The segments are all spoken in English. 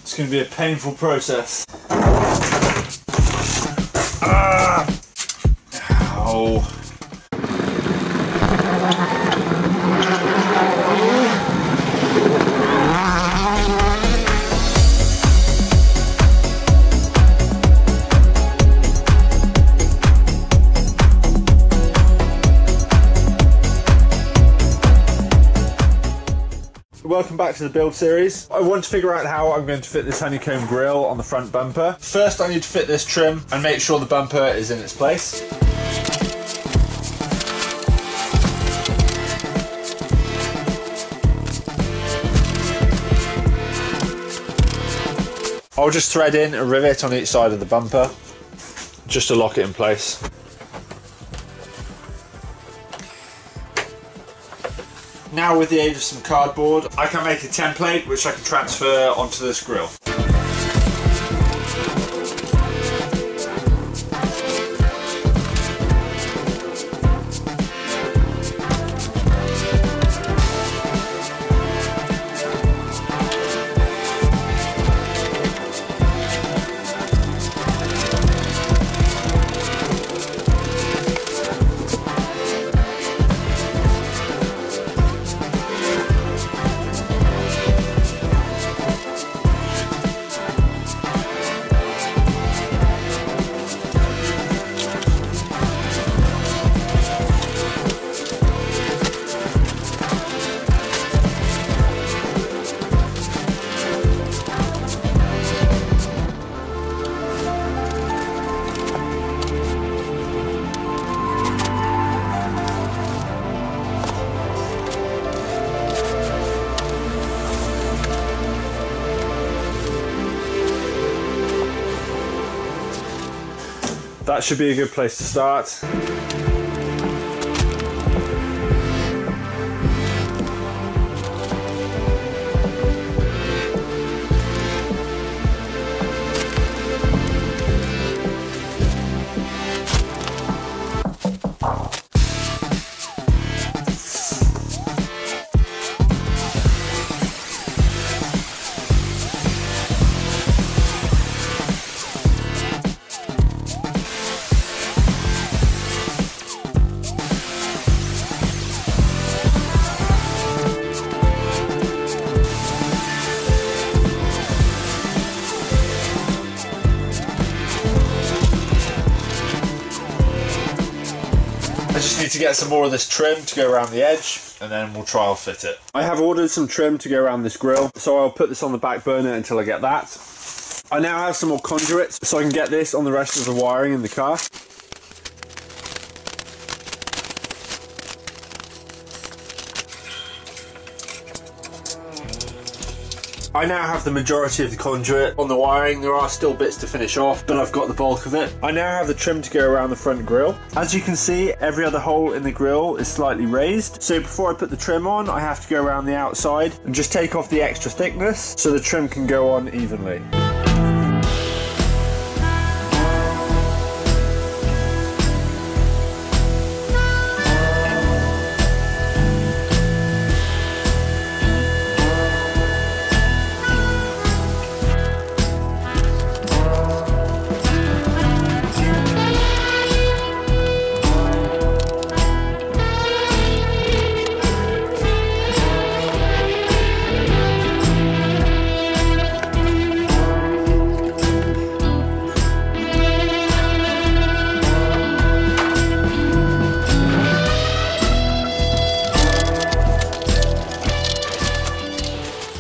It's going to be a painful process. Ah! Ow. Welcome back to the build series. I want to figure out how I'm going to fit this honeycomb grille on the front bumper. First I need to fit this trim and make sure the bumper is in its place. I'll just thread in a rivet on each side of the bumper just to lock it in place. Now with the aid of some cardboard, I can make a template which I can transfer onto this grille. That should be a good place to start. I just need to get some more of this trim to go around the edge and then we'll trial fit it. I have ordered some trim to go around this grille, so I'll put this on the back burner until I get that. I now have some more conduits so I can get this on the rest of the wiring in the car. I now have the majority of the conduit on the wiring. There are still bits to finish off, but I've got the bulk of it. I now have the trim to go around the front grille. As you can see, every other hole in the grille is slightly raised. So before I put the trim on, I have to go around the outside and just take off the extra thickness so the trim can go on evenly.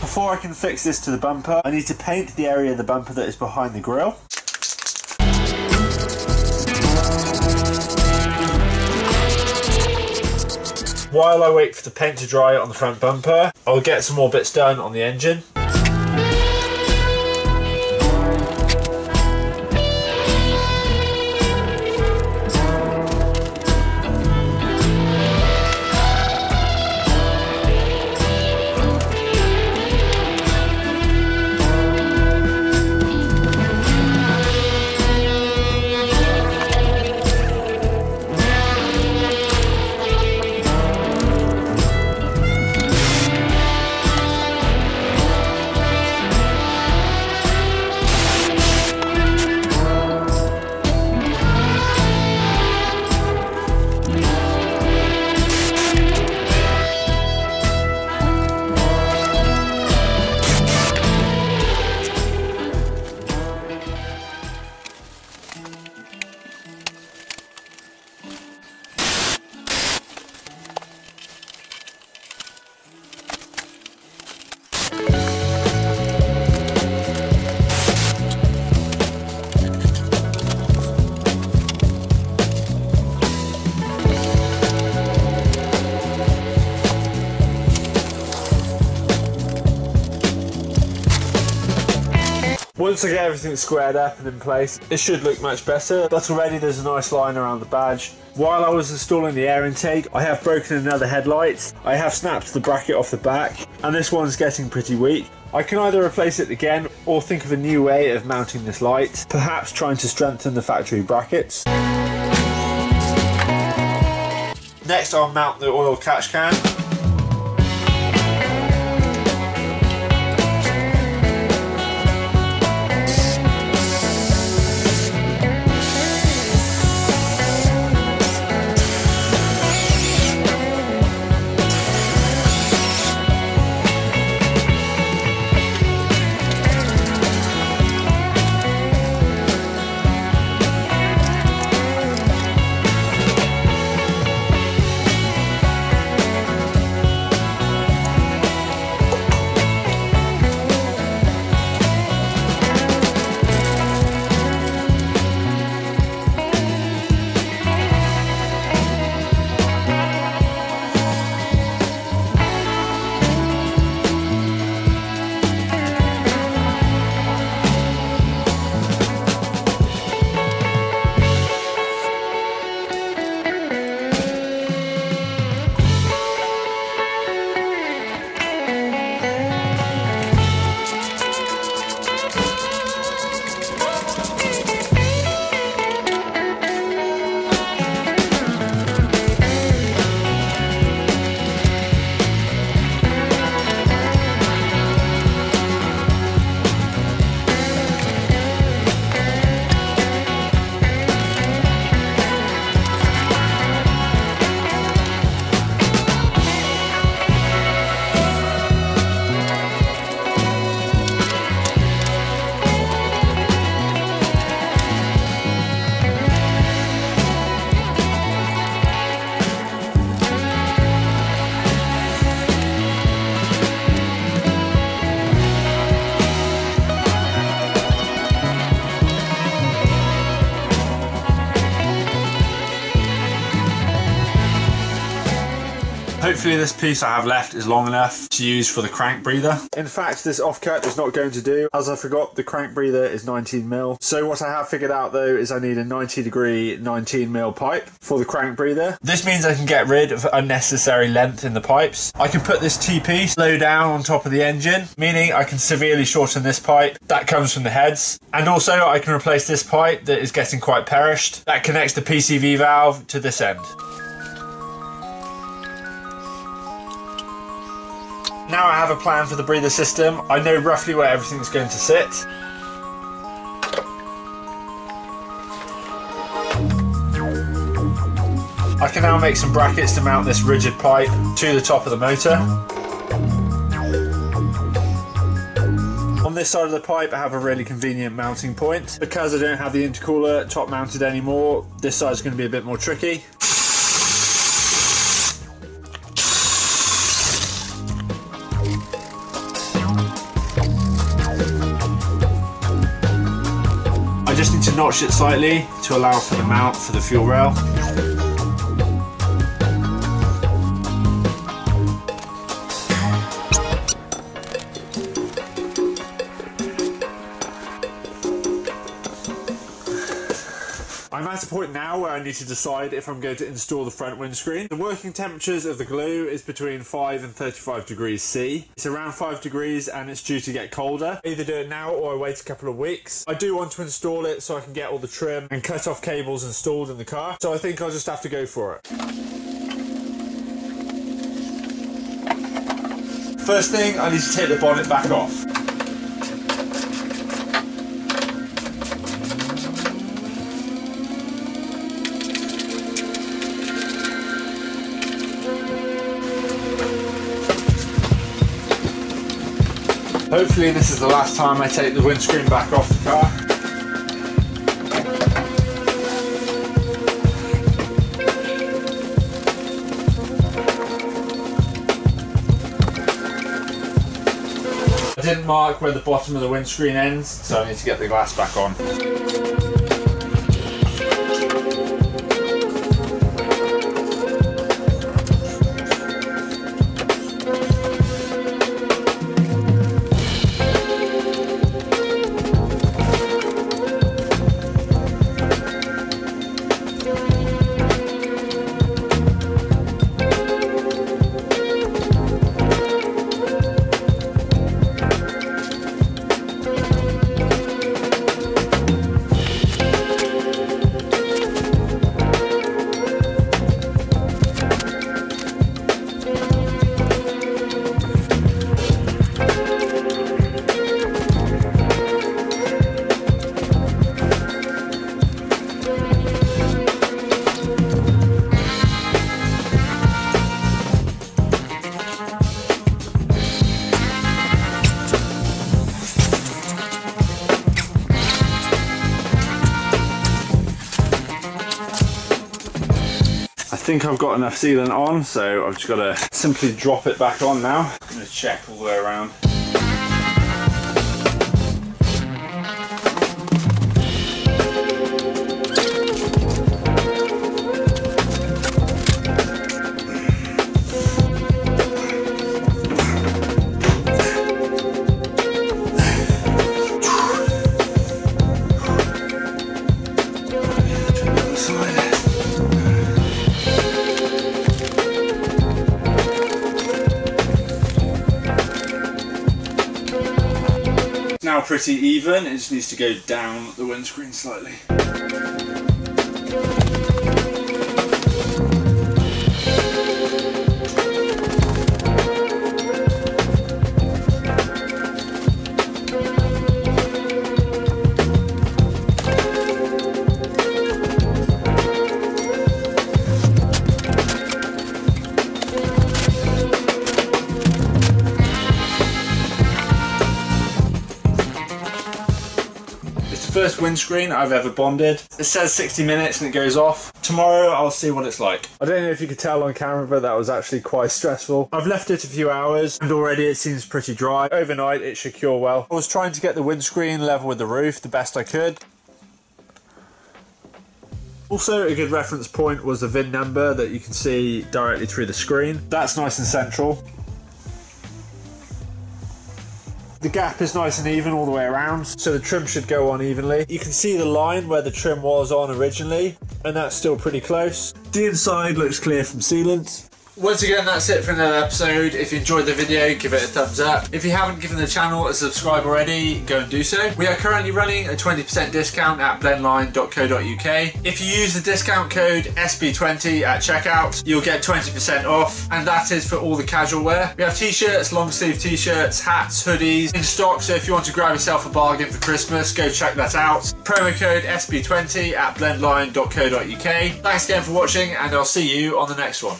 Before I can fix this to the bumper, I need to paint the area of the bumper that is behind the grille. While I wait for the paint to dry on the front bumper, I'll get some more bits done on the engine. Once I get everything squared up and in place, it should look much better, but already there's a nice line around the badge. While I was installing the air intake, I have broken another headlight, I have snapped the bracket off the back, and this one's getting pretty weak. I can either replace it again or think of a new way of mounting this light, perhaps trying to strengthen the factory brackets. Next I'll mount the oil catch can. Hopefully this piece I have left is long enough to use for the crank breather. In fact, this offcut is not going to do, as I forgot the crank breather is 19mm. So what I have figured out though is I need a 90-degree 19mm pipe for the crank breather. This means I can get rid of unnecessary length in the pipes. I can put this T-piece low down on top of the engine, meaning I can severely shorten this pipe that comes from the heads. And also I can replace this pipe that is getting quite perished. That connects the PCV valve to this end. Now I have a plan for the breather system. I know roughly where everything's going to sit. I can now make some brackets to mount this rigid pipe to the top of the motor. On this side of the pipe I have a really convenient mounting point. Because I don't have the intercooler top mounted anymore, this side is going to be a bit more tricky. I just need to notch it slightly to allow for the mount for the fuel rail. I'm at a point now where I need to decide if I'm going to install the front windscreen. The working temperatures of the glue is between 5 and 35 degrees C. It's around 5 degrees and it's due to get colder. Either do it now or I wait a couple of weeks. I do want to install it so I can get all the trim and cut off cables installed in the car. So I think I'll just have to go for it. First thing, I need to take the bonnet back off. Hopefully this is the last time I take the windscreen back off the car. I didn't mark where the bottom of the windscreen ends, so I need to get the glass back on. think I've got enough sealant on, so I've just got to simply drop it back on now. I'm going to check all the way around. Now pretty even, it just needs to go down the windscreen slightly. First windscreen I've ever bonded. It says 60 minutes and it goes off. Tomorrow I'll see what it's like. I don't know if you could tell on camera, but that was actually quite stressful. I've left it a few hours and already it seems pretty dry. Overnight it should cure well. I was trying to get the windscreen level with the roof the best I could. Also, a good reference point was the VIN number that you can see directly through the screen. That's nice and central. The gap is nice and even all the way around, so the trim should go on evenly. You can see the line where the trim was on originally, and that's still pretty close. The inside looks clear from sealant. Once again, that's it for another episode. If you enjoyed the video, give it a thumbs up. If you haven't given the channel a subscribe already, go and do so. We are currently running a 20% discount at blendline.co.uk. If you use the discount code SB20 at checkout, you'll get 20% off, and that is for all the casual wear. We have t-shirts, long sleeve t-shirts, hats, hoodies in stock, so if you want to grab yourself a bargain for Christmas, go check that out. Promo code SB20 at blendline.co.uk. Thanks again for watching, and I'll see you on the next one.